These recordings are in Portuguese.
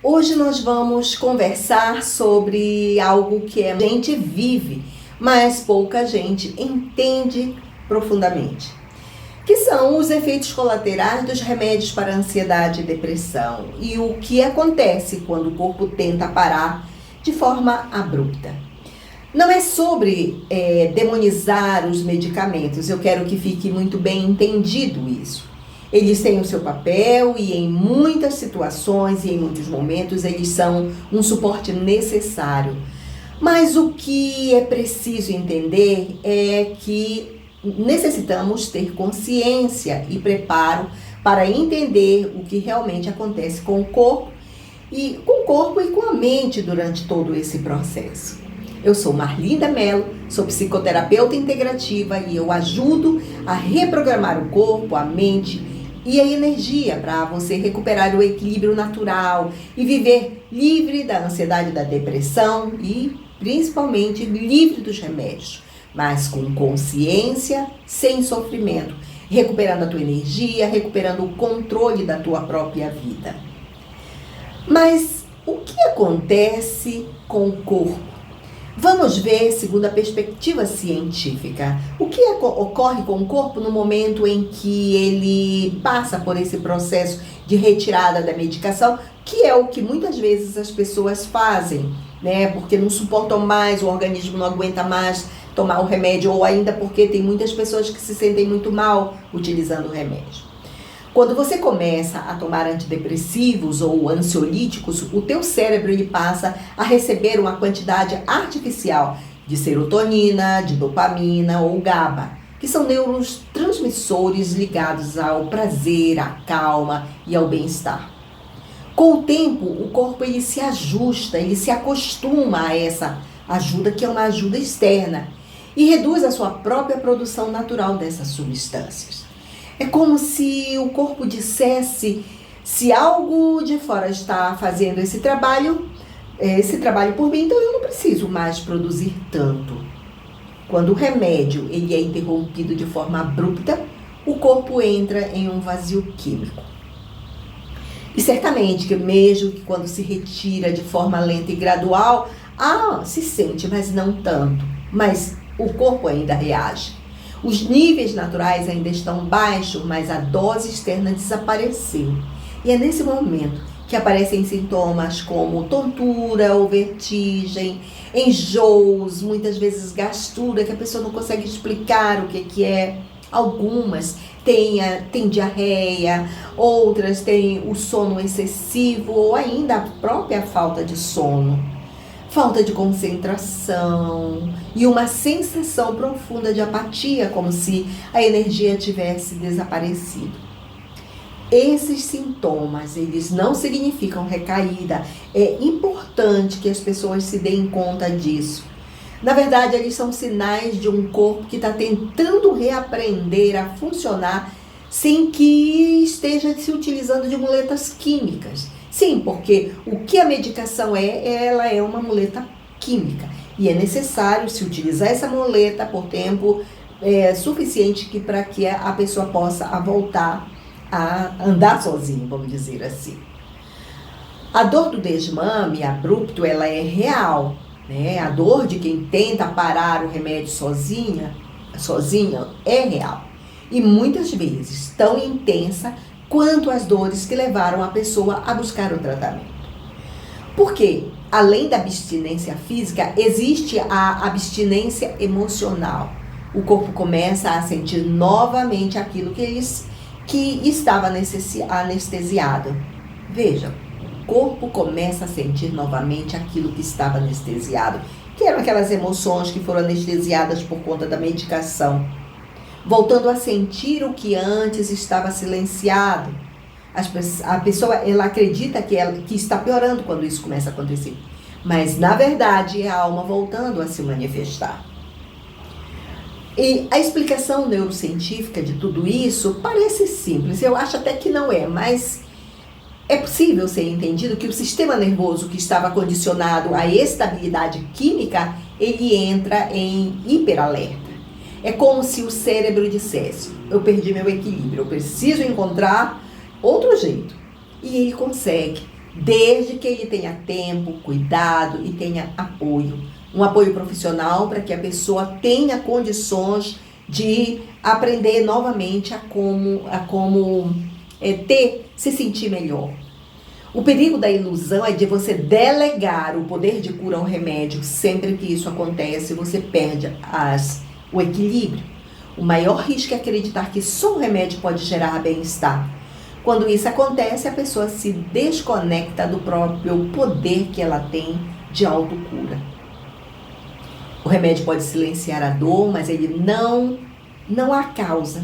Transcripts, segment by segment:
Hoje nós vamos conversar sobre algo que a gente vive, mas pouca gente entende profundamente, que são os efeitos colaterais dos remédios para ansiedade e depressão e o que acontece quando o corpo tenta parar de forma abrupta. Não é sobre demonizar os medicamentos, eu quero que fique muito bem entendido isso. Eles têm o seu papel e em muitas situações e em muitos momentos eles são um suporte necessário. Mas o que é preciso entender é que necessitamos ter consciência e preparo para entender o que realmente acontece com o corpo e com a mente durante todo esse processo. Eu sou Marlinda Mello, sou psicoterapeuta integrativa e eu ajudo a reprogramar o corpo, a mente e a energia para você recuperar o equilíbrio natural e viver livre da ansiedade, da depressão e principalmente livre dos remédios, mas com consciência, sem sofrimento, recuperando a tua energia, recuperando o controle da tua própria vida. Mas o que acontece com o corpo? Vamos ver, segundo a perspectiva científica, o que ocorre com o corpo no momento em que ele passa por esse processo de retirada da medicação, que é o que muitas vezes as pessoas fazem, né? Porque não suportam mais, o organismo não aguenta mais tomar o remédio, ou ainda porque tem muitas pessoas que se sentem muito mal utilizando o remédio. Quando você começa a tomar antidepressivos ou ansiolíticos, o teu cérebro ele passa a receber uma quantidade artificial de serotonina, de dopamina ou GABA, que são neurotransmissores ligados ao prazer, à calma e ao bem-estar. Com o tempo, o corpo ele se ajusta, ele se acostuma a essa ajuda, que é uma ajuda externa, e reduz a sua própria produção natural dessas substâncias. É como se o corpo dissesse, se algo de fora está fazendo esse trabalho por mim, então eu não preciso mais produzir tanto. Quando o remédio ele é interrompido de forma abrupta, o corpo entra em um vazio químico. E certamente que mesmo que quando se retira de forma lenta e gradual, se sente, mas não tanto. Mas o corpo ainda reage. Os níveis naturais ainda estão baixos, mas a dose externa desapareceu. E é nesse momento que aparecem sintomas como tontura ou vertigem, enjoos, muitas vezes gastura, que a pessoa não consegue explicar o que é. Algumas têm diarreia, outras têm o sono excessivo ou ainda a própria falta de sono. Falta de concentração e uma sensação profunda de apatia, como se a energia tivesse desaparecido. Esses sintomas, eles não significam recaída. É importante que as pessoas se deem conta disso. Na verdade, eles são sinais de um corpo que está tentando reaprender a funcionar sem que esteja se utilizando de muletas químicas. Sim, porque o que a medicação ela é uma muleta química e é necessário se utilizar essa muleta por tempo suficiente para que a pessoa possa voltar a andar sozinha, vamos dizer assim. A dor do desmame abrupto, ela é real, né? A dor de quem tenta parar o remédio sozinha é real e muitas vezes tão intensa quanto as dores que levaram a pessoa a buscar o tratamento. Porque, além da abstinência física, existe a abstinência emocional. O corpo começa a sentir novamente aquilo que estava anestesiado. Veja, o corpo começa a sentir novamente aquilo que estava anestesiado, que eram aquelas emoções que foram anestesiadas por conta da medicação. Voltando a sentir o que antes estava silenciado. A pessoa ela acredita que está piorando quando isso começa a acontecer. Mas, na verdade, é a alma voltando a se manifestar. E a explicação neurocientífica de tudo isso parece simples. Eu acho até que não é, mas é possível ser entendido que o sistema nervoso que estava condicionado à estabilidade química, ele entra em hiperalerta. É como se o cérebro dissesse, eu perdi meu equilíbrio, eu preciso encontrar outro jeito. E ele consegue desde que ele tenha tempo, cuidado e tenha apoio. Um apoio profissional para que a pessoa tenha condições de aprender novamente a como se sentir melhor. O perigo da ilusão é de você delegar o poder de cura ao remédio. Sempre que isso acontece, você perde o equilíbrio. O maior risco é acreditar que só o remédio pode gerar bem-estar. Quando isso acontece, a pessoa se desconecta do próprio poder que ela tem de autocura. O remédio pode silenciar a dor, mas ele não a causa.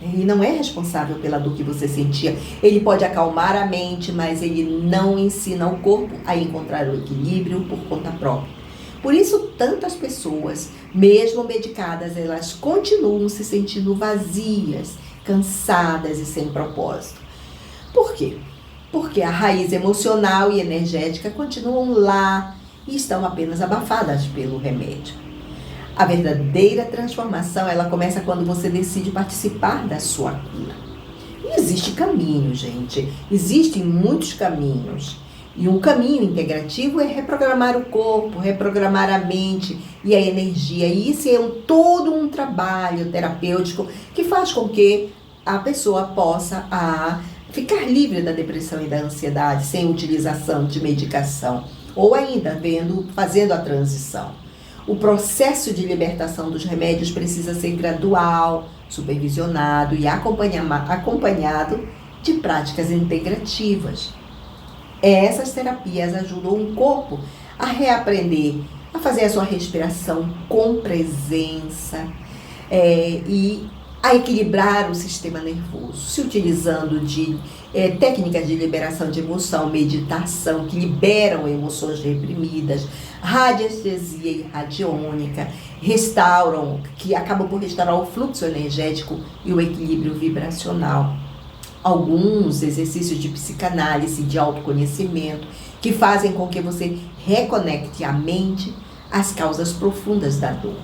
Ele não é responsável pela dor que você sentia. Ele pode acalmar a mente, mas ele não ensina o corpo a encontrar o equilíbrio por conta própria. Por isso, tantas pessoas, mesmo medicadas, elas continuam se sentindo vazias, cansadas e sem propósito. Por quê? Porque a raiz emocional e energética continuam lá e estão apenas abafadas pelo remédio. A verdadeira transformação, ela começa quando você decide participar da sua cura. E existe caminho, gente. Existem muitos caminhos. E um caminho integrativo é reprogramar o corpo, reprogramar a mente e a energia. E isso é todo um trabalho terapêutico que faz com que a pessoa possa ficar livre da depressão e da ansiedade sem utilização de medicação. Ou ainda fazendo a transição. O processo de libertação dos remédios precisa ser gradual, supervisionado e acompanhado de práticas integrativas. Essas terapias ajudam o corpo a reaprender, a fazer a sua respiração com presença e a equilibrar o sistema nervoso, se utilizando de técnicas de liberação de emoção, meditação, que liberam emoções reprimidas, radiestesia e radiônica, que acabam por restaurar o fluxo energético e o equilíbrio vibracional. Alguns exercícios de psicanálise, de autoconhecimento, que fazem com que você reconecte a mente às causas profundas da dor.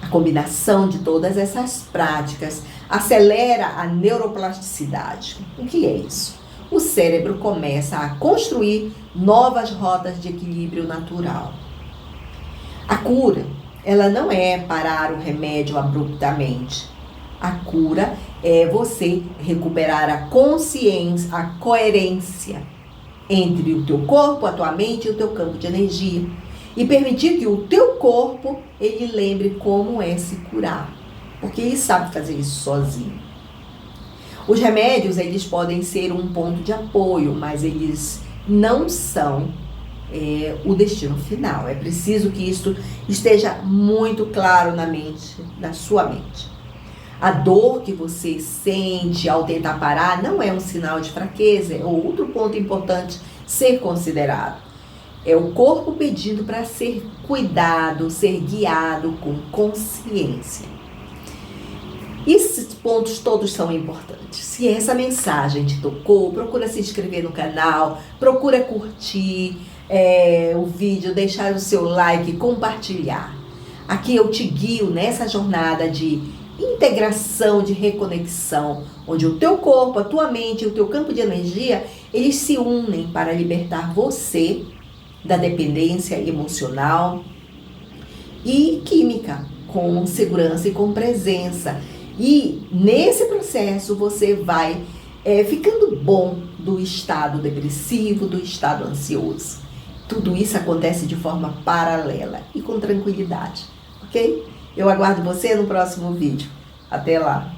A combinação de todas essas práticas acelera a neuroplasticidade. O que é isso? O cérebro começa a construir novas rotas de equilíbrio natural. A cura, ela não é parar o remédio abruptamente. A cura é você recuperar a consciência, a coerência entre o teu corpo, a tua mente e o teu campo de energia. E permitir que o teu corpo, ele lembre como é se curar. Porque ele sabe fazer isso sozinho. Os remédios, eles podem ser um ponto de apoio, mas eles não são o destino final. É preciso que isso esteja muito claro na sua mente. A dor que você sente ao tentar parar não é um sinal de fraqueza, é outro ponto importante ser considerado. É o corpo pedindo para ser cuidado, ser guiado com consciência. Esses pontos todos são importantes. Se essa mensagem te tocou, procura se inscrever no canal, procura curtir o vídeo, deixar o seu like, compartilhar. Aqui eu te guio nessa jornada de integração, de reconexão, onde o teu corpo, a tua mente e o teu campo de energia, eles se unem para libertar você da dependência emocional e química, com segurança e com presença. E nesse processo você vai ficando bom do estado depressivo, do estado ansioso. Tudo isso acontece de forma paralela e com tranquilidade, ok? Eu aguardo você no próximo vídeo. Até lá!